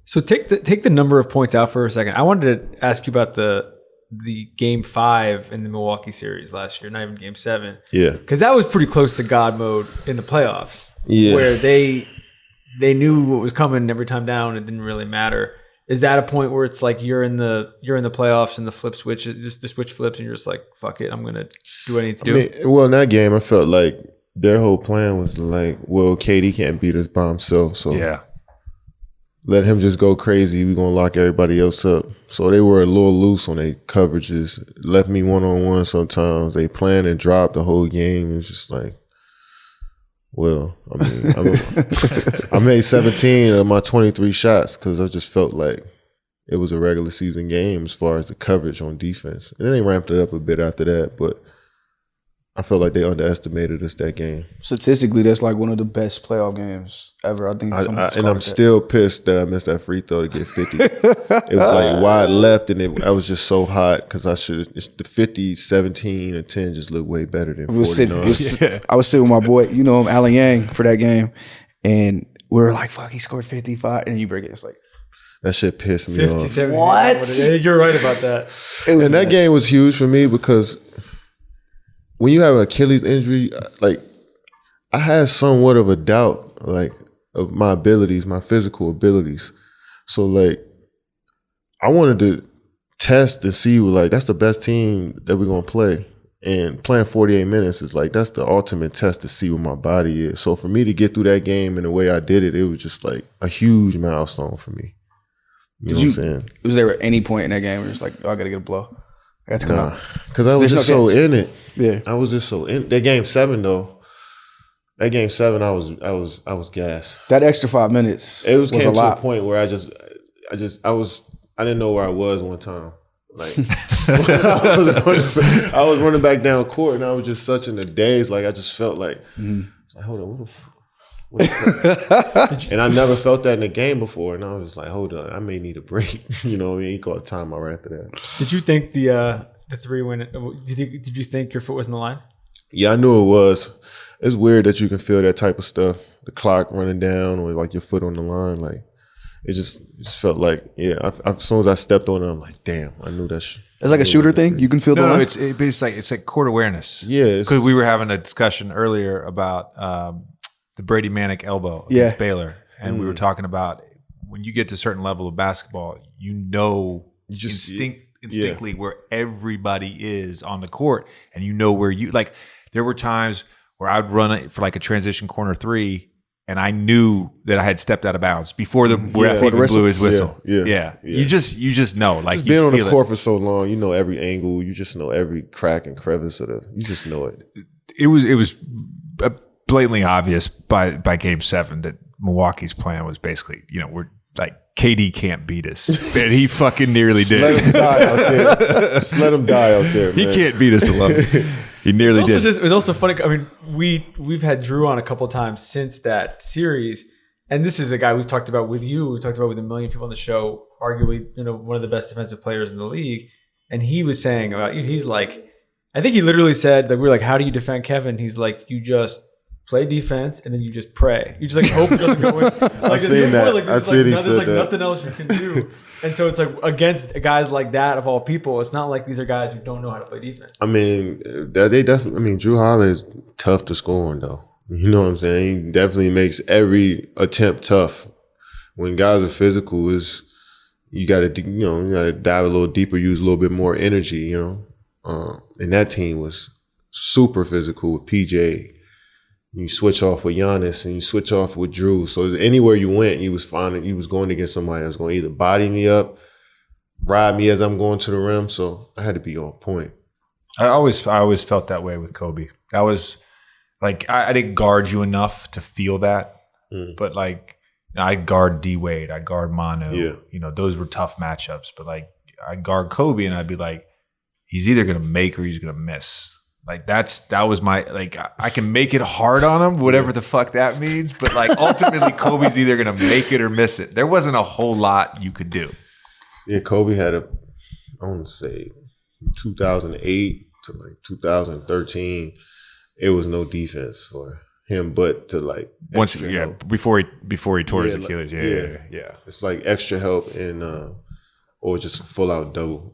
So take the number of points out for a second. I wanted to ask you about the Game 5 in the Milwaukee series last year, not even Game 7. Yeah. Because that was pretty close to God mode in the playoffs. Yeah. Where they knew what was coming every time down. It didn't really matter. Is that a point where it's like you're in the playoffs and the flip switch, just the switch flips and you're just like, fuck it, I'm going to do what I need to do? Well, in that game, I felt like their whole plan was like, well, KD can't beat us by himself. So yeah. Let him just go crazy. We're going to lock everybody else up. So they were a little loose on their coverages. Left me one-on-one sometimes. They planned and dropped the whole game. It was just like, well, I mean, I made 17 of my 23 shots because I just felt like it was a regular season game as far as the coverage on defense. And then they ramped it up a bit after that, but I felt like they underestimated us that game. Statistically, that's like one of the best playoff games ever. I think. And I'm still pissed that I missed that free throw to get 50. It was like wide left, and I was just so hot because I should. The 50, 17, and 10 just looked way better than 49. I was sitting with my boy, you know him, Alan Yang, for that game, and we were like, "Fuck, he scored 55," and you break it. It's like that shit pissed me 57. off. What? You're right about that. And that game was huge for me because when you have an Achilles injury, like I had somewhat of a doubt, like of my abilities, my physical abilities. So like I wanted to test to see, like, that's the best team that we're gonna play. And playing 48 minutes is like, that's the ultimate test to see what my body is. So for me to get through that game in the way I did it, it was just like a huge milestone for me. You know what I'm saying? Was there at any point in that game where you're just like, oh, I gotta get a blow? That's because I was just so in it. Yeah, I was just so in that game 7 though. That game 7, I was gassed. That extra 5 minutes. It was came to a a point where I didn't know where I was one time. Like I was running back down court and I was just such in a daze. Like I just felt like it's like, hold on, what the fuck? And I never felt that in a game before, and I was just like, hold on, I may need a break. You know what I mean? He called a timeout right after that. Did you think the 3 win? Did you think your foot was in the line? Yeah, I knew it was. It's weird that you can feel that type of stuff, the clock running down or like your foot on the line. Like it just felt like, yeah. As soon as I stepped on it, I'm like, damn, I knew that. It's like a shooter thing. You can feel the line. It's like court awareness. Yeah, because we were having a discussion earlier about the Brady Manic elbow against Baylor, and we were talking about when you get to a certain level of basketball, you know, instinctively where everybody is on the court, and you know where you like. There were times where I'd run it for like a transition corner 3, and I knew that I had stepped out of bounds before the ref even blew his whistle. Yeah. You just know, like, just being on the court for so long, you know every angle, you just know every crack and crevice of you just know it. It was blatantly obvious by Game 7 that Milwaukee's plan was basically, you know, we're like, KD can't beat us, and he fucking nearly did. Let him die out there. Just let him die out there, man. He can't beat us alone. He nearly did. It was also funny. I mean, we've had Drew on a couple of times since that series, and this is a guy we've talked about with you. We talked about with a million people on the show. Arguably, you know, one of the best defensive players in the league. And he was saying about you. He's like, I think he literally said, like, we were like, how do you defend Kevin? He's like, you just play defense and then you just pray. You just like hope it doesn't go in. Like, I've seen that. Like, there's like nothing else you can do. And so it's like against guys like that of all people, it's not like these are guys who don't know how to play defense. I mean, they definitely. I mean, Drew Holiday is tough to score on, though. You know what I'm saying? He definitely makes every attempt tough. When guys are physical, you got to dive a little deeper, use a little bit more energy. You know, and that team was super physical with PJ. You switch off with Giannis and you switch off with Drew. So anywhere you went, you was going against somebody that was going to either body me up, ride me as I'm going to the rim. So I had to be on point. I always felt that way with Kobe. I was like, I didn't guard you enough to feel that, but like I'd guard D Wade, I'd guard Manu. Yeah. You know, those were tough matchups. But like I'd guard Kobe and I'd be like, he's either going to make or he's going to miss. Like that was my, like, I can make it hard on him, whatever the fuck that means. But like ultimately Kobe's either going to make it or miss it. There wasn't a whole lot you could do. Yeah, Kobe had I want to say 2008 to like 2013, it was no defense for him, but to like help. before he tore his Achilles. Yeah. It's like extra help and or just full out double.